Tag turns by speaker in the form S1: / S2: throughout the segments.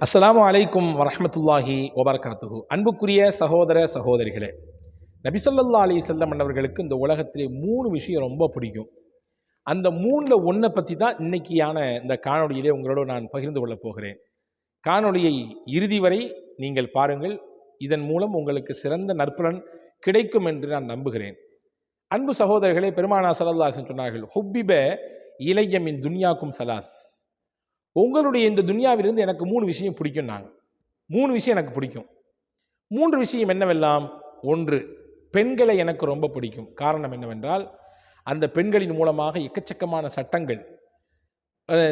S1: அஸ்ஸலாமு அலைக்கும் வரஹ்மத்துல்லாஹி வபரகாத்துஹு. அன்புக்குரிய சகோதர சகோதரிகளே, நபி ஸல்லல்லாஹு அலைஹி வஸல்லம் அன்னவர்களுக்கு இந்த உலகத்திலே 3 விஷயம் ரொம்ப பிடிக்கும். அந்த 3ல ஒன்றை பற்றி தான் இன்னைக்கியான இந்த காணொளியிலே உங்களோடு நான் பகிர்ந்து கொள்ளப் போகிறேன். காணொளியை இறுதி வரை நீங்கள் பாருங்கள். இதன் மூலம் உங்களுக்கு சிறந்த நற்பலன் கிடைக்கும் என்று நான் நம்புகிறேன். அன்பு சகோதரர்களே, பெருமானா ஸல்லல்லாஹு அலைஹி வஸல்லம் சொன்னார்கள், ஹுப்பிப இலைய மின் துன்யாக்கும் ஸலாஸ். உங்களுடைய இந்த துன்யாவிலிருந்து எனக்கு 3 விஷயம் பிடிக்கும். 3 விஷயம் எனக்கு பிடிக்கும். 3 விஷயம் என்னவெல்லாம்? 1, பெண்களை எனக்கு ரொம்ப பிடிக்கும். காரணம் என்னவென்றால், அந்த பெண்களின் மூலமாக எக்கச்சக்கமான சட்டங்கள்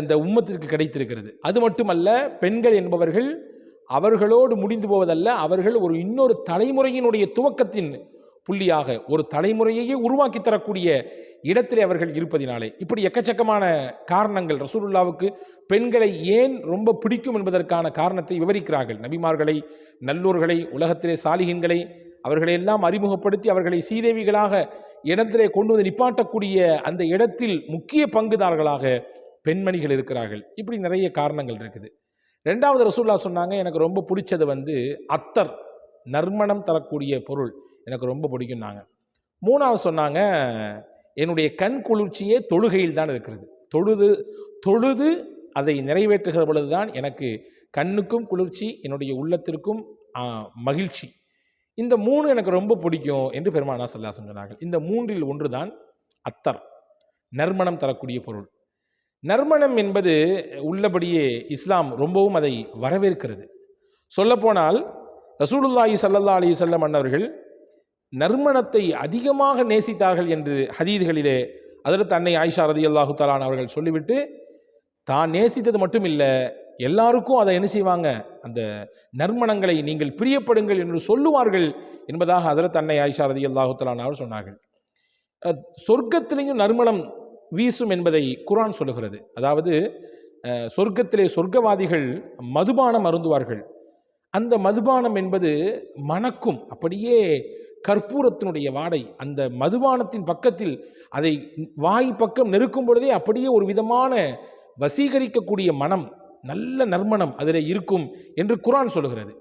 S1: இந்த உம்மத்திற்கு கிடைத்திருக்கிறது. அது மட்டுமல்ல, பெண்கள் என்பவர்கள் அவர்களோடு முடிந்து போவதல்ல, அவர்கள் ஒரு இன்னொரு தலைமுறையினுடைய துவக்கத்தின் புள்ளியாக ஒரு தலைமுறையையே உருவாக்கி தரக்கூடிய இடத்திலே அவர்கள் இருப்பதினாலே இப்படி எக்கச்சக்கமான காரணங்கள் ரசூலுல்லாவுக்கு பெண்களை ஏன் ரொம்ப பிடிக்கும் என்பதற்கான காரணத்தை விவரிக்கிறார்கள். நபிமார்களை, நல்லோர்களை, உலகத்திலே சாலிகின்களை அவர்களையெல்லாம் அறிமுகப்படுத்தி அவர்களை சீதேவிகளாக இடத்திலே கொண்டு வந்து நிப்பாட்டக்கூடிய அந்த இடத்தில் முக்கிய பங்குதாரர்களாக பெண்மணிகள் இருக்கிறார்கள். இப்படி நிறைய காரணங்கள் இருக்குது. 2வது ரசூலுல்லாஹ் சொன்னாங்க, எனக்கு ரொம்ப பிடிச்சது அத்தர், நறுமணம் தரக்கூடிய பொருள் எனக்கு ரொம்ப பிடிக்கும்னாங்க. 3வது சொன்னாங்க, என்னுடைய கண் குளிர்ச்சியே தொழுகையில் தான் இருக்கிறது. தொழுது அதை நிறைவேற்றுகிற பொழுது தான் எனக்கு கண்ணுக்கும் குளிர்ச்சி, என்னுடைய உள்ளத்திற்கும் மகிழ்ச்சி. இந்த 3 எனக்கு ரொம்ப பிடிக்கும் என்று பெருமானா ஸல்லல்லாஹு அலைஹி வஸல்லம் சொன்னார்கள். இந்த 3ல் ஒன்று தான் அத்தர், நறுமணம் தரக்கூடிய பொருள். நறுமணம் என்பது உள்ளபடியே இஸ்லாம் ரொம்பவும் அதை வரவேற்கிறது. சொல்லப்போனால் ரசூலுல்லாஹி ஸல்லல்லாஹு அலைஹி வஸல்லம் அன்னவர்கள் நறுமணத்தை அதிகமாக நேசித்தார்கள் என்று ஹதீதுகளிலே ஹஜ்ரத் அன்னை ஆயிஷா ரலியல்லாஹு தஆலா அவர்கள் சொல்லிவிட்டு, தான் நேசித்தது மட்டும் இல்லை, எல்லாருக்கும் அதை என்ன செய்வாங்க, அந்த நறுமணங்களை நீங்கள் பிரியப்படுங்கள் என்று சொல்லுவார்கள் என்பதாக ஹஜ்ரத் அன்னை ஆயிஷா ரலியல்லாஹு தஆலா அவர் சொன்னார்கள். சொர்க்கத்திலேயும் நறுமணம் வீசும் என்பதை குர்ஆன் சொல்லுகிறது. அதாவது சொர்க்கத்திலே சொர்க்கவாதிகள் மதுபானம் அருந்துவார்கள். அந்த மதுபானம் என்பது மணக்கும், அப்படியே கற்பூரத்தினுடைய வாடை. அந்த மதுபானத்தின் பக்கத்தில் அதை வாய் பக்கம் நெருக்கும் பொழுதே அப்படியே ஒரு விதமான வசீகரிக்கக்கூடிய மனம், நல்ல நறுமணம் அதில் இருக்கும் என்று குர்ஆன் சொல்லுகிறது.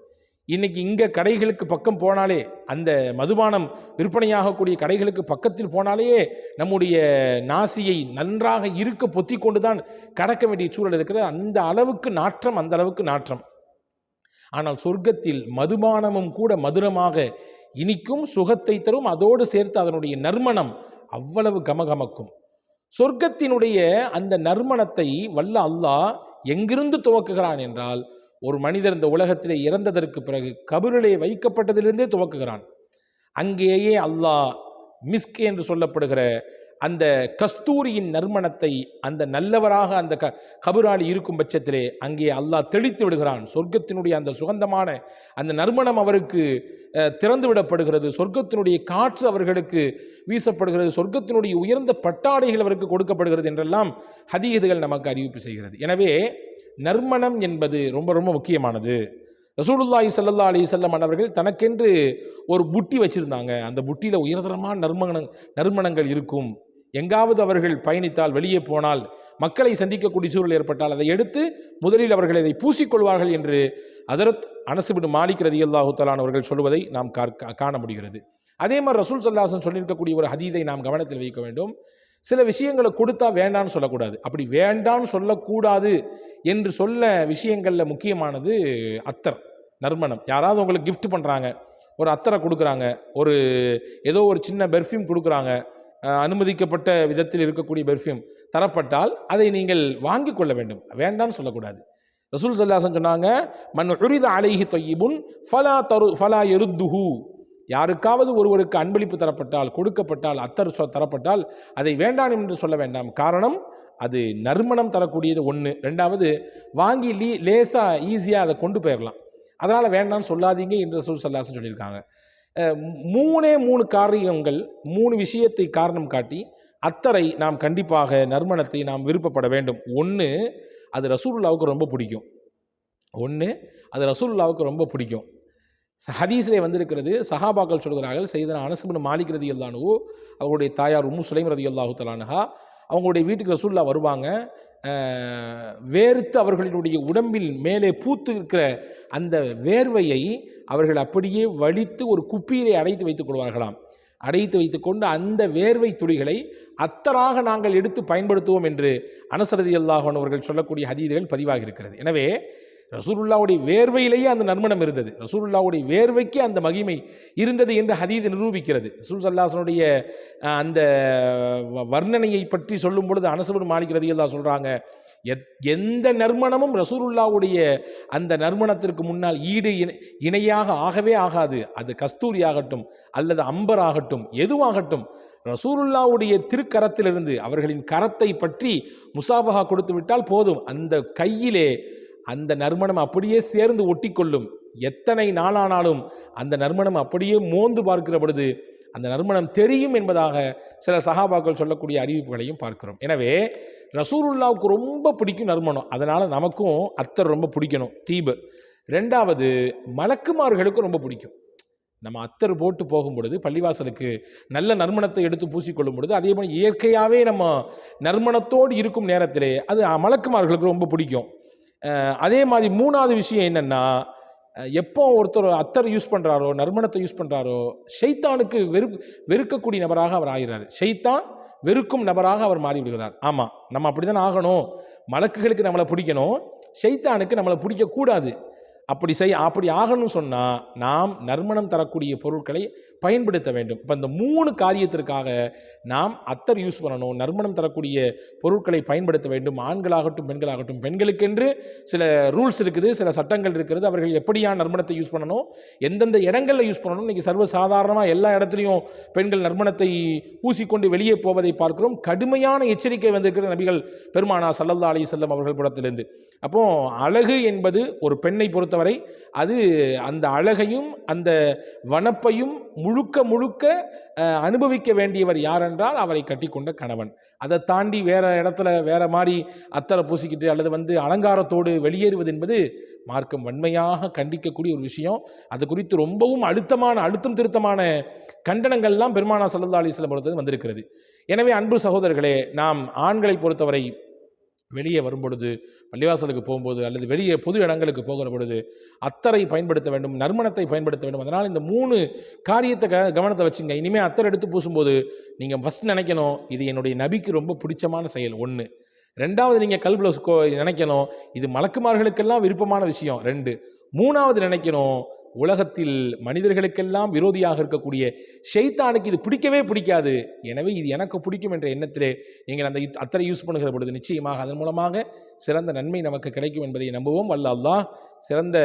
S1: இன்னைக்கு இங்கே கடைகளுக்கு பக்கம் போனாலே, அந்த மதுபானம் விற்பனையாகக்கூடிய கடைகளுக்கு பக்கத்தில் போனாலே நம்முடைய நாசியை நன்றாக இருக்க பொத்தி கொண்டு தான் கடக்க வேண்டிய சூழல் இருக்கிறது. அந்த அளவுக்கு நாற்றம். ஆனால் சொர்க்கத்தில் மதுபானமும் கூட மதுரமாக இனிக்கும், சுகத்தை தரும். அதோடு சேர்த்து அதனுடைய நறுமணம் அவ்வளவு கமகமக்கும். சொர்க்கத்தினுடைய அந்த நறுமணத்தை வல்ல அல்லாஹ் எங்கிருந்து துவக்குகிறான் என்றால், ஒரு மனிதர் இந்த உலகத்திலே இறந்ததற்கு பிறகு கபரிலே வைக்கப்பட்டதிலிருந்தே துவக்குகிறான். அங்கேயே அல்லாஹ் மிஸ்க் என்று சொல்லப்படுகிற அந்த கஸ்தூரியின் நறுமணத்தை அந்த நல்லவராக அந்த கபராளி இருக்கும் பட்சத்திலே அங்கே அல்லாஹ் தெளித்து விடுகிறான். சொர்க்கத்தினுடைய அந்த சுகந்தமான அந்த நறுமணம் அவருக்கு திறந்து விடப்படுகிறது. சொர்க்கத்தினுடைய காற்று அவர்களுக்கு வீசப்படுகிறது. சொர்க்கத்தினுடைய உயர்ந்த பட்டாடைகள் அவருக்கு கொடுக்கப்படுகிறது என்றெல்லாம் ஹதீதுகள் நமக்கு அறிவிப்பு செய்கிறது. எனவே நறுமணம் என்பது ரொம்ப ரொம்ப முக்கியமானது. ரசூலுல்லாஹி ஸல்லல்லாஹு அலைஹி வஸல்லம் அவர்கள் தனக்கென்று ஒரு புட்டி வச்சிருந்தாங்க. அந்த புட்டியில் உயர்தரமான நறுமணங்கள் இருக்கும். எங்காவது அவர்கள் பயணித்தால், வெளியே போனால், மக்களை சந்திக்கக்கூடிய சூழல் ஏற்பட்டால் அதை எடுத்து முதலில் அவர்கள் இதை பூசிக்கொள்வார்கள் என்று ஹஜ்ரத் அனஸ் இப்னு மாலிக் ரலியல்லாஹு தஆலா அவர்கள் சொல்வதை நாம் காண முடிகிறது. அதே மாதிரி ரசூல் ஸல்லல்லாஹு அலைஹி வஸல்லம் சொல்லியிருக்கக்கூடிய ஒரு ஹதீதை நாம் கவனத்தில் வைக்க வேண்டும். சில விஷயங்களை கொடுத்தா வேண்டான்னு சொல்லக்கூடாது. அப்படி வேண்டான்னு சொல்லக்கூடாது என்று சொல்ல விஷயங்களில் முக்கியமானது அத்தர், நறுமணம். யாராவது உங்களுக்கு கிஃப்ட் பண்ணுறாங்க, ஒரு அத்தரை கொடுக்குறாங்க, ஏதோ ஒரு சின்ன பெர்ஃப்யூம் கொடுக்குறாங்க, அனுமதிக்கப்பட்ட விதத்தில் இருக்கக்கூடிய பெர்ஃப்யூம் தரப்பட்டால் அதை நீங்கள் வாங்கி கொள்ள வேண்டும், வேண்டான்னு சொல்லக்கூடாது. ரசூல் ஸல்லல்லாஹு அலைஹி வஸல்லம் சொன்னாங்க, மன் உரித அலைஹி தய்யிபுன் ஃபலா யருத்துஹு. யாருக்காவது ஒருவருக்கு அன்பளிப்பு தரப்பட்டால், கொடுக்கப்பட்டால், அத்தர் தரப்பட்டால் அதை வேண்டாம் என்று சொல்ல வேண்டாம். காரணம், அது நறுமணம் தரக்கூடியது 1. 2வது, வாங்கி லேசாக ஈஸியாக அதை கொண்டு போயிடலாம். அதனால் வேண்டாம்னு சொல்லாதீங்க என்று ரசூல் ஸல்லல்லாஹு அலைஹி வஸல்லம் சொல்லியிருக்காங்க. 3 காரியங்கள், 3 விஷயத்தை காரணம் காட்டி அத்தரை நாம் கண்டிப்பாக, நறுமணத்தை நாம் விருப்பப்பட வேண்டும். 1, அது ரசூலுல்லாவுக்கு ரொம்ப பிடிக்கும். ஹதீஸிலே வந்திருக்கிறது. சஹாபாக்கள் சொல்கிறார்கள், சையதுனா அனஸ் இப்னு மாலிக் ரலியல்லாஹு அன்ஹு அவங்களுடைய தாயார் உம்மு சுலைம் ரலியல்லாஹு தஆலா அன்ஹா அவங்களுடைய வீட்டுக்கு ரசூலுல்லாஹ் வருவாங்க. வேர்த்து அவர்களுடைய உடம்பில் மேலே பூத்து இருக்கிற அந்த வேர்வையை அவர்கள் அப்படியே வலித்து ஒரு குப்பியிலே அடைத்து வைத்துக் கொள்வார்களாம். அடைத்து வைத்துக்கொண்டு அந்த வேர்வை துளிகளை அத்தராக நாங்கள் எடுத்து பயன்படுத்துவோம் என்று அனஸ் ரலியல்லாஹு அன்ஹு அவர்கள் சொல்லக்கூடிய ஹதீதுகள் பதிவாகி இருக்கிறது. எனவே ரசூலுல்லாவுடைய வேர்வையிலேயே அந்த நறுமணம் இருந்தது, ரசூலுல்லாவுடைய வேர்வைக்கு அந்த மகிமை இருந்தது என்று ஹதீது நிரூபிக்கிறது. ரசூல் ஸல்லல்லாஹு அலைஹி வஸல்லம் அந்த வர்ணனையை பற்றி சொல்லும் பொழுது அனஸ் இப்னு மாலிக் ரலியல்லாஹு சொல்றாங்க, எந்த நறுமணமும் ரசூலுல்லாவுடைய அந்த நறுமணத்திற்கு முன்னால் ஈடு இணையாக ஆகவே ஆகாது. அது கஸ்தூரி ஆகட்டும் அல்லது அம்பர் ஆகட்டும் எதுவாகட்டும், ரசூலுல்லாவுடைய திருக்கரத்திலிருந்து அவர்களின் கரத்தை பற்றி முசாஃபஹா கொடுத்து விட்டால் போதும், அந்த கையிலே அந்த நறுமணம் அப்படியே சேர்ந்து ஒட்டி கொள்ளும். எத்தனை நாளானாலும் அந்த நறுமணம் அப்படியே மோந்து பார்க்கிற பொழுது அந்த நறுமணம் தெரியும் என்பதாக சில சஹாபாக்கள் சொல்லக்கூடிய அறிவிப்புகளையும் பார்க்கிறோம். எனவே ரசூலுல்லாவுக்கு ரொம்ப பிடிக்கும் நறுமணம், அதனால் நமக்கும் அத்தர் ரொம்ப பிடிக்கணும், தீபு. ரெண்டாவது, மலக்குமார்களுக்கும் ரொம்ப பிடிக்கும். நம்ம அத்தர் போட்டு போகும் பொழுது பள்ளிவாசலுக்கு நல்ல நறுமணத்தை எடுத்து பூசிக்கொள்ளும் பொழுது, அதே போல் இயற்கையாகவே நம்ம நறுமணத்தோடு இருக்கும் நேரத்திலே அது மலக்குமார்களுக்கு ரொம்ப பிடிக்கும். அதே மாதிரி மூணாவது விஷயம் என்னென்னா, எப்போ ஒருத்தர் அத்தர் யூஸ் பண்ணுறாரோ நறுமணத்தை யூஸ் பண்ணுறாரோ ஷைத்தானுக்கு வெறுக்கக்கூடிய நபராக அவர் ஆகிறார். ஷைத்தான் வெறுக்கும் நபராக அவர் மாறிவிடுகிறார். ஆமாம், நம்ம அப்படி தான் ஆகணும். மலக்குகளுக்கு நம்மளை பிடிக்கணும், ஷைத்தானுக்கு நம்மளை பிடிக்கக்கூடாது. அப்படி ஆகணும்னு சொன்னால் நாம் நறுமணம் தரக்கூடிய பொருட்களை பயன்படுத்த வேண்டும். இப்போ இந்த 3 காரியத்திற்காக நாம் அத்தர் யூஸ் பண்ணணும், நறுமணம் தரக்கூடிய பொருட்களை பயன்படுத்த வேண்டும். ஆண்களாகட்டும் பெண்களாகட்டும், பெண்களுக்கென்று சில ரூல்ஸ் இருக்குது, சில சட்டங்கள் இருக்கிறது. அவர்கள் எப்படியான நறுமணத்தை யூஸ் பண்ணணும், எந்தெந்த இடங்களில் யூஸ் பண்ணணும். இன்றைக்கி சர்வசாதாரணமாக எல்லா இடத்துலையும் பெண்கள் நறுமணத்தை பூசிக்கொண்டு வெளியே போவதை பார்க்கிறோம். கடுமையான எச்சரிக்கை வந்திருக்கிற நபிகள் பெருமானா ஸல்லல்லாஹு அலைஹி வஸல்லம் அவர்கள் புறத்திலிருந்து. அப்போது அழகு என்பது ஒரு பெண்ணை பொறுத்தவரை அது அந்த அழகையும் அந்த வனப்பையும் முழுக்க அனுபவிக்க வேண்டியவர் யாரென்றால் அவரை கட்டி கொண்ட கணவன். அதை தாண்டி வேறு இடத்துல வேறு மாதிரி அத்தரை பூசிக்கிட்டு அல்லது அலங்காரத்தோடு வெளியேறுவது என்பது மார்க்கம் வன்மையாக கண்டிக்கக்கூடிய ஒரு விஷயம். அது குறித்து ரொம்பவும் அழுத்தம் திருத்தமான கண்டனங்கள்லாம் பெருமானா ஸல்லல்லாஹு அலைஹி வஸல்லம் பொறுத்தது வந்திருக்கிறது. எனவே அன்பு சகோதரர்களே, நாம் ஆண்களை பொறுத்தவரை வெளியே வரும்பொழுது, பள்ளிவாசலுக்கு போகும்போது அல்லது வெளியே பொது இடங்களுக்கு போகிற பொழுது அத்தரை பயன்படுத்த வேண்டும், நறுமணத்தை பயன்படுத்த வேண்டும். அதனால் இந்த 3 காரியத்தை கவனத்தை வச்சுங்க. இனிமேல் அத்தரை எடுத்து பூசும்போது நீங்கள் ஃபஸ்ட் நினைக்கணும், இது என்னுடைய நபிக்கு ரொம்ப பிடிச்சமான செயல் 1. ரெண்டாவது, நீங்கள் கல்பில் நினைக்கணும், இது மலக்குமார்களுக்கெல்லாம் விருப்பமான விஷயம் 2. மூணாவது நினைக்கணும், உலகத்தில் மனிதர்களுக்கெல்லாம் விரோதியாக இருக்கக்கூடிய ஷைத்தானுக்கு இது பிடிக்கவே பிடிக்காது, எனவே இது எனக்கு பிடிக்கும் என்ற எண்ணத்திலே நீங்கள் அந்த அத்தரை யூஸ் பண்ணுகிற பொழுது நிச்சயமாக அதன் மூலமாக சிறந்த நன்மை நமக்கு கிடைக்கும் என்பதை நம்புவோம். வல்ல அல்லாஹ் சிறந்த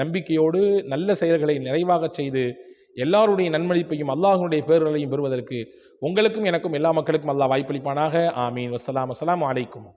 S1: நம்பிக்கையோடு நல்ல செயல்களை நிறைவாக செய்து எல்லாருடைய நன்மதிப்பையும் அல்லாஹ்வுடைய பேர்களையும் பெறுவதற்கு உங்களுக்கும் எனக்கும் எல்லா மக்களுக்கும் அல்லாஹ் வாய்ப்பளிப்பானாக. ஆமீன். வஸ்ஸலாம். அஸ்ஸலாமு அலைக்கும்.